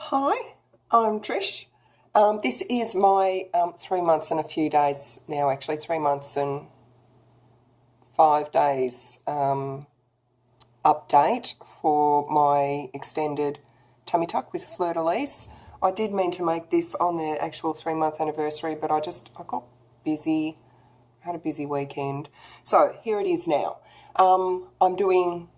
Hi, I'm Trish. This is my 3 months and a few days now, actually 3 months and 5 days update for my extended tummy tuck with Fleur De Lis. I did mean to make this on the actual 3 month anniversary, but I got busy, had a busy weekend. So here it is now. I'm doing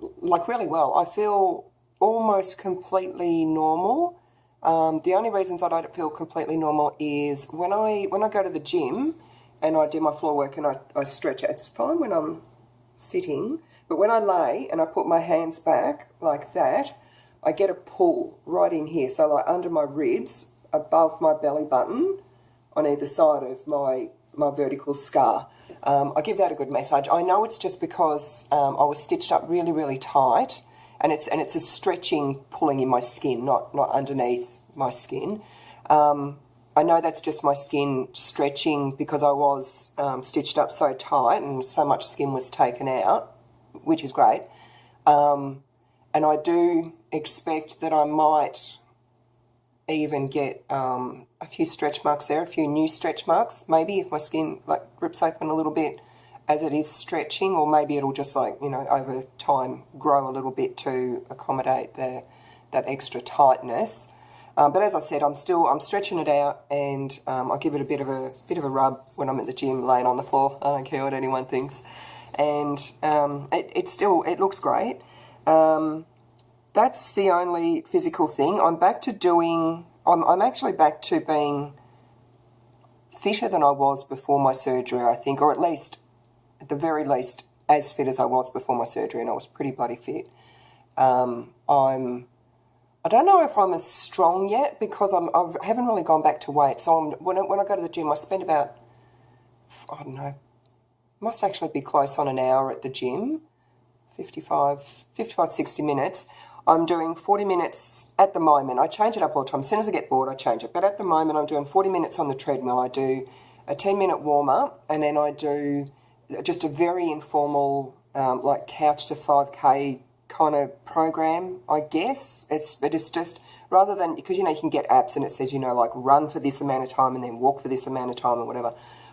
really well. I feel almost completely normal. The only reasons I don't feel completely normal is when I go to the gym and I do my floor work and I stretch it. It's fine when I'm sitting, but when I lay and I put my hands back like that, I get a pull right in here. So like under my ribs, above my belly button, on either side of my vertical scar. I give that a good massage. I know it's just because I was stitched up really, really tight, and it's a stretching, pulling in my skin, not underneath my skin. I know that's just my skin stretching because I was stitched up so tight and so much skin was taken out, which is great. And I do expect that I might even get a few stretch marks there, a few new stretch marks, maybe if my skin grips open a little bit as it is stretching, or maybe it'll just over time grow a little bit to accommodate that extra tightness. But as I said, I'm stretching it out, and I give it a bit of a rub when I'm at the gym, laying on the floor. I don't care what anyone thinks, and it looks great. That's the only physical thing. I'm actually back to being fitter than I was before my surgery, I think, or at the very least, as fit as I was before my surgery, and I was pretty bloody fit. I don't know if I'm as strong yet because I haven't really gone back to weight. So when I go to the gym, I spend about, I don't know, must actually be close on an hour at the gym, 55, 60 minutes. I'm doing 40 minutes at the moment. I change it up all the time. As soon as I get bored, I change it. But at the moment, I'm doing 40 minutes on the treadmill. I do a 10-minute warm-up, and then I do just a very informal, couch to 5K kind of program, I guess. But it's just, rather than, because, you can get apps and it says, run for this amount of time and then walk for this amount of time or whatever.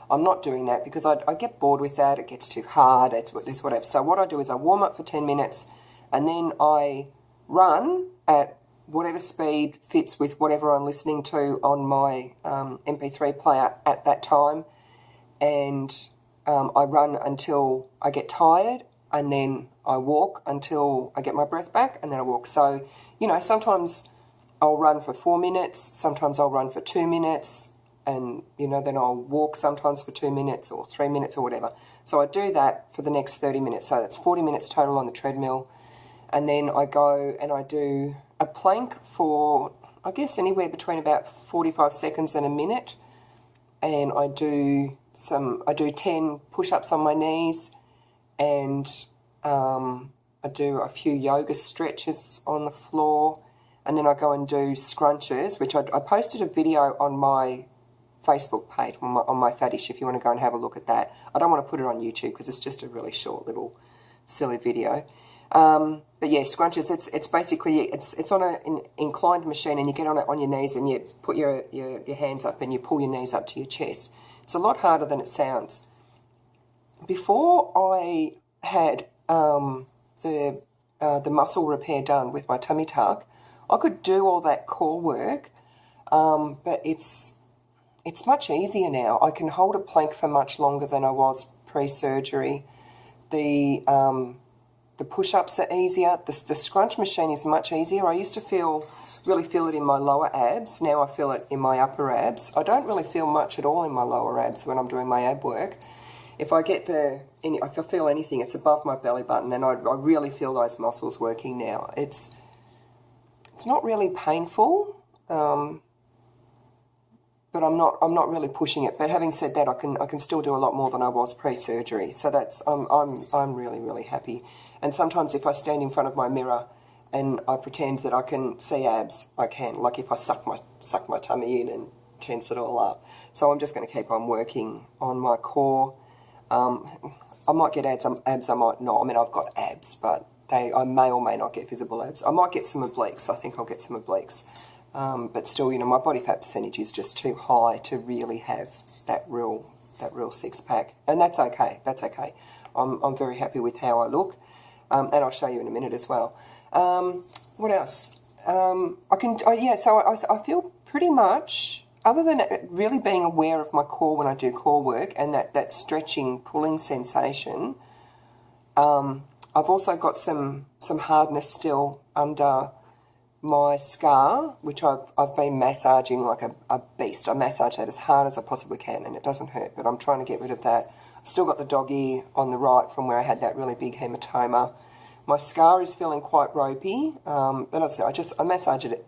I'm not doing that because I get bored with that. It gets too hard. It's whatever. So what I do is I warm up for 10 minutes and then I run at whatever speed fits with whatever I'm listening to on my MP3 player at that time, and I run until I get tired, and then I walk until I get my breath back, and then I walk. So, sometimes I'll run for 4 minutes, sometimes I'll run for 2 minutes, and, then I'll walk sometimes for 2 minutes or 3 minutes or whatever. So I do that for the next 30 minutes. So that's 40 minutes total on the treadmill. And then I go and I do a plank for, I guess, anywhere between about 45 seconds and a minute. And I do 10 push-ups on my knees, and I do a few yoga stretches on the floor. And then I go and do scrunches, which I posted a video on my Facebook page, on my Faddish, if you want to go and have a look at that. I don't want to put it on YouTube because it's just a really short little silly video. But yeah, scrunches, it's basically, it's on an inclined machine, and you get on it on your knees and you put your hands up and you pull your knees up to your chest. It's a lot harder than it sounds. Before I had the muscle repair done with my tummy tuck, I could do all that core work, but it's much easier now. I can hold a plank for much longer than I was pre-surgery. The push-ups are easier. The scrunch machine is much easier. I used to really feel it in my lower abs. Now I feel it in my upper abs. I don't really feel much at all in my lower abs when I'm doing my ab work. If I feel anything, it's above my belly button, and I really feel those muscles working now. It's not really painful, but I'm not really pushing it. But having said that, I can still do a lot more than I was pre-surgery. So I'm really, really happy. And sometimes if I stand in front of my mirror and I pretend that I can see abs, I can. Like if I suck my tummy in and tense it all up. So I'm just going to keep on working on my core. I might get abs, I might not. I mean, I've got abs, but I may or may not get visible abs. I might get some obliques. I think I'll get some obliques. But still, you know, my body fat percentage is just too high to really have that real six-pack. And that's okay. That's okay. I'm very happy with how I look. And I'll show you in a minute as well. What else? So I feel pretty much, other than really being aware of my core when I do core work and that stretching, pulling sensation, I've also got some hardness still under my scar, which I've been massaging like a beast. I massage that as hard as I possibly can, and it doesn't hurt, but I'm trying to get rid of that. I've still got the dog ear on the right from where I had that really big hematoma. My scar is feeling quite ropey, but I massage it.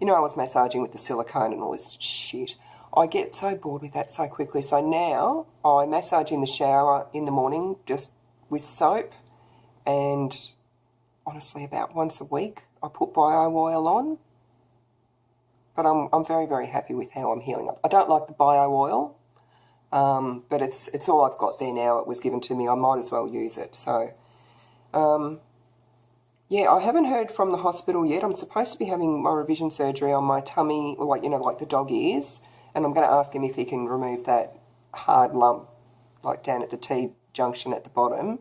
You know, I was massaging with the silicone and all this shit. I get so bored with that so quickly. So now I massage in the shower in the morning just with soap, and honestly about once a week I put bio oil on. But I'm very, very happy with how I'm healing up. I don't like the bio oil, but it's all I've got there now. It was given to me. I might as well use it. So, yeah, I haven't heard from the hospital yet. I'm supposed to be having my revision surgery on my tummy, or like the dog ears, and I'm going to ask him if he can remove that hard lump, like down at the T-junction at the bottom.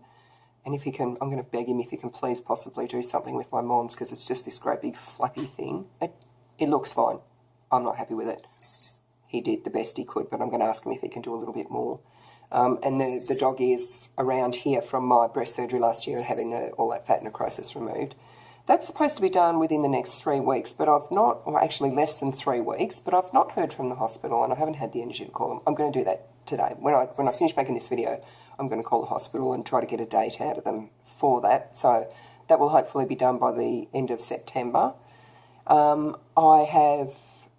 And if he can, I'm going to beg him if he can please possibly do something with my mons, because it's just this great big flappy thing. It looks fine. I'm not happy with it. He did the best he could, but I'm going to ask him if he can do a little bit more. And the dog ears around here from my breast surgery last year and having all that fat necrosis removed, that's supposed to be done within the next 3 weeks, but I've not, or actually less than 3 weeks, but I've not heard from the hospital and I haven't had the energy to call them. I'm going to do that today. When I finish making this video, I'm going to call the hospital and try to get a date out of them for that. So that will hopefully be done by the end of September. I have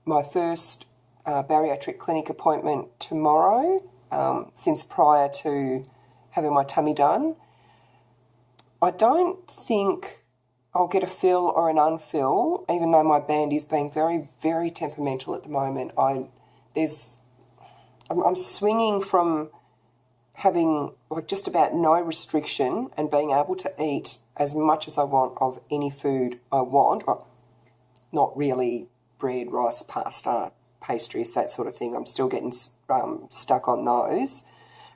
my first bariatric clinic appointment tomorrow, since prior to having my tummy done. I don't think I'll get a fill or an unfill, even though my band is being very, very temperamental at the moment. I'm swinging from having like just about no restriction and being able to eat as much as I want of any food I want. Not really bread, rice, pasta, pastries, that sort of thing. I'm still getting stuck on those.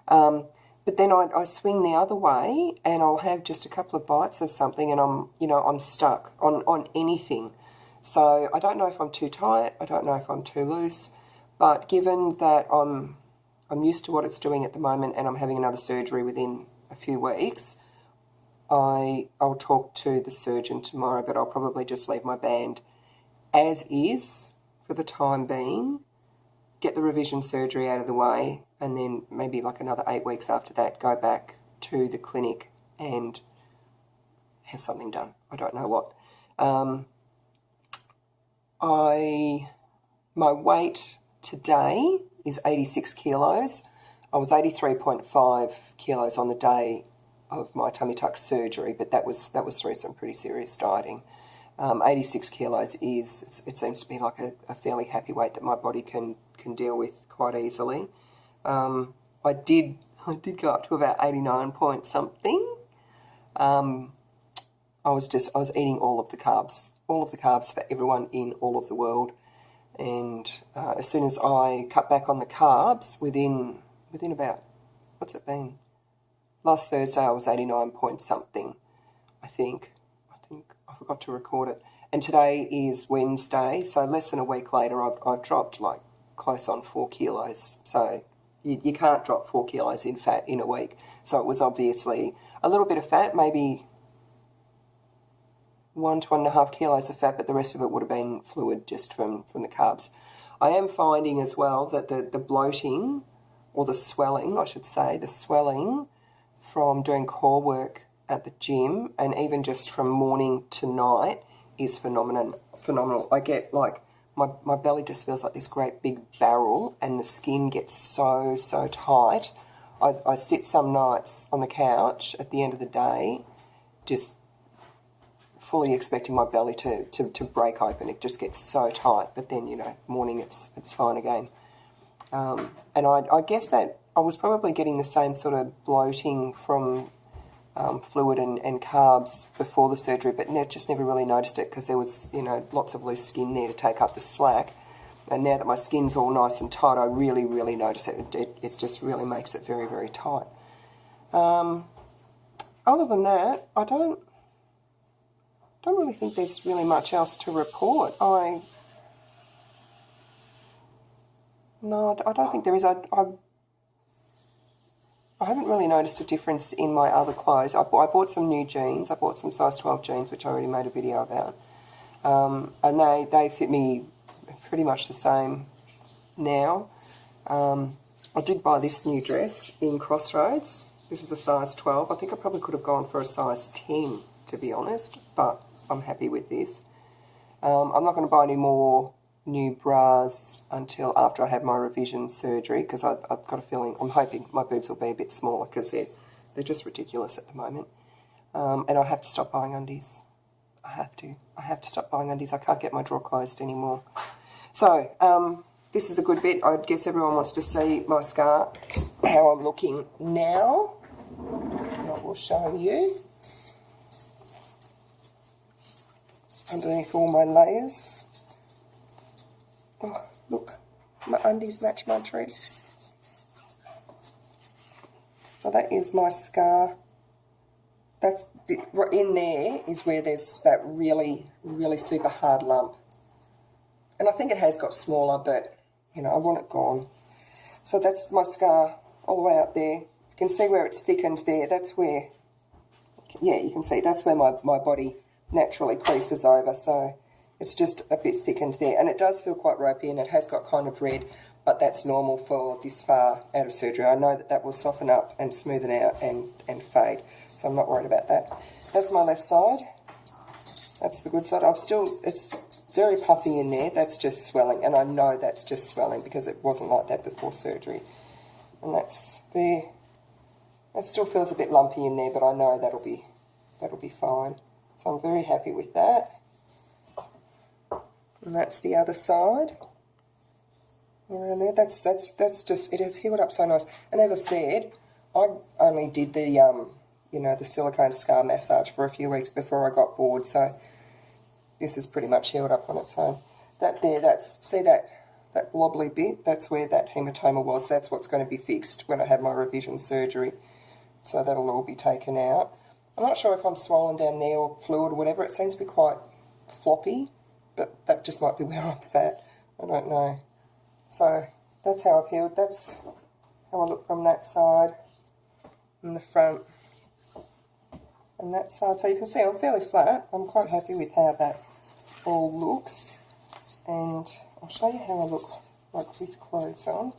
But then I swing the other way and I'll have just a couple of bites of something and I'm stuck on anything. So I don't know if I'm too tight, I don't know if I'm too loose, but given that I'm used to what it's doing at the moment and I'm having another surgery within a few weeks, I'll talk to the surgeon tomorrow, but I'll probably just leave my band as is for the time being, get the revision surgery out of the way, and then maybe like another 8 weeks after that, go back to the clinic and have something done. I don't know what. My weight today is 86 kilos. I was 83.5 kilos on the day of my tummy tuck surgery, but that was through some pretty serious dieting. 86 kilos it seems to be like a fairly happy weight that my body can deal with quite easily. I did go up to about 89 point something. I was eating all of the carbs for everyone in all of the world. And as soon as I cut back on the carbs, within about, what's it been? Last Thursday I was 89 point something, I think I forgot to record it. And today is Wednesday, so less than a week later I've dropped like close on 4 kilos. So you can't drop 4 kilos in fat in a week. So it was obviously a little bit of fat, maybe 1 to 1.5 kilos of fat, but the rest of it would have been fluid just from the carbs. I am finding as well that the bloating, or the swelling, I should say, the swelling from doing core work at the gym and even just from morning to night is phenomenal. I get like, my belly just feels like this great big barrel and the skin gets so tight. I sit some nights on the couch at the end of the day just fully expecting my belly to break open. It just gets so tight, but then, morning it's fine again. And I guess that I was probably getting the same sort of bloating from fluid and carbs before the surgery, but just never really noticed it because there was, you know, lots of loose skin there to take up the slack. And now that my skin's all nice and tight, I really, really notice it. It just really makes it very, very tight. Other than that, I don't really think there's really much else to report. No, I don't think there is. I haven't really noticed a difference in my other clothes. I bought some new jeans. I bought some size 12 jeans, which I already made a video about. And they fit me pretty much the same now. I did buy this new dress in Crossroads. This is a size 12. I think I probably could have gone for a size 10, to be honest, but I'm happy with this. I'm not going to buy any more new bras until after I have my revision surgery because I've got a feeling, I'm hoping my boobs will be a bit smaller because they're just ridiculous at the moment. And I have to stop buying undies. I have to stop buying undies. I can't get my drawer closed anymore. So, this is the good bit. I guess everyone wants to see my scar, how I'm looking now. And I will show you underneath all my layers. Oh, look, my undies match my dress. So that is my scar. That's in there is where there's that really, really super hard lump. And I think it has got smaller, but, you know, I want it gone. So that's my scar all the way up there. You can see where it's thickened there. That's where, yeah, you can see that's where my body naturally creases over. So it's just a bit thickened there. And it does feel quite ropey and it has got kind of red, but that's normal for this far out of surgery. I know that will soften up and smoothen out and fade. So I'm not worried about that. That's my left side. That's the good side. It's very puffy in there. That's just swelling, and I know that's just swelling because it wasn't like that before surgery. And that's there. It still feels a bit lumpy in there, but I know that'll be fine. So I'm very happy with that. And that's the other side. Around there. That's just, it has healed up so nice. And as I said, I only did the you know, the silicone scar massage for a few weeks before I got bored, so this is pretty much healed up on its own. That there, see that blobbly bit, that's where that hematoma was. That's what's going to be fixed when I have my revision surgery. So that'll all be taken out. I'm not sure if I'm swollen down there or fluid or whatever. It seems to be quite floppy, but that just might be where I'm fat. I don't know. So that's how I've healed. That's how I look from that side in the front. And that side, so you can see I'm fairly flat. I'm quite happy with how that all looks, and I'll show you how I look like with clothes on.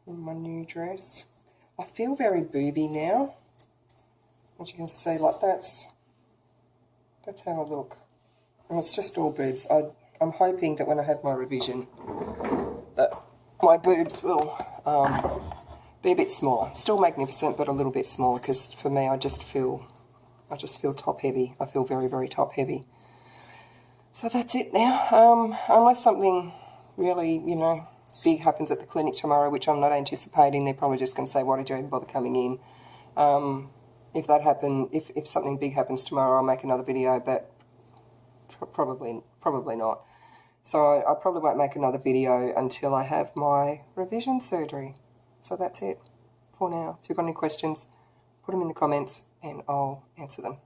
In my new dress, I feel very booby now. As you can see, like that's how I look, and it's just all boobs. I'm hoping that when I have my revision, that my boobs will be a bit smaller. Still magnificent, but a little bit smaller, because for me I just feel top heavy. I feel very, very top heavy. So that's it now. Unless something really, you know, big happens at the clinic tomorrow, which I'm not anticipating, they're probably just going to say, why did you even bother coming in? If that happen, if something big happens tomorrow, I'll make another video, but probably not. So I probably won't make another video until I have my revision surgery. So that's it for now. If you've got any questions, put them in the comments and I'll answer them.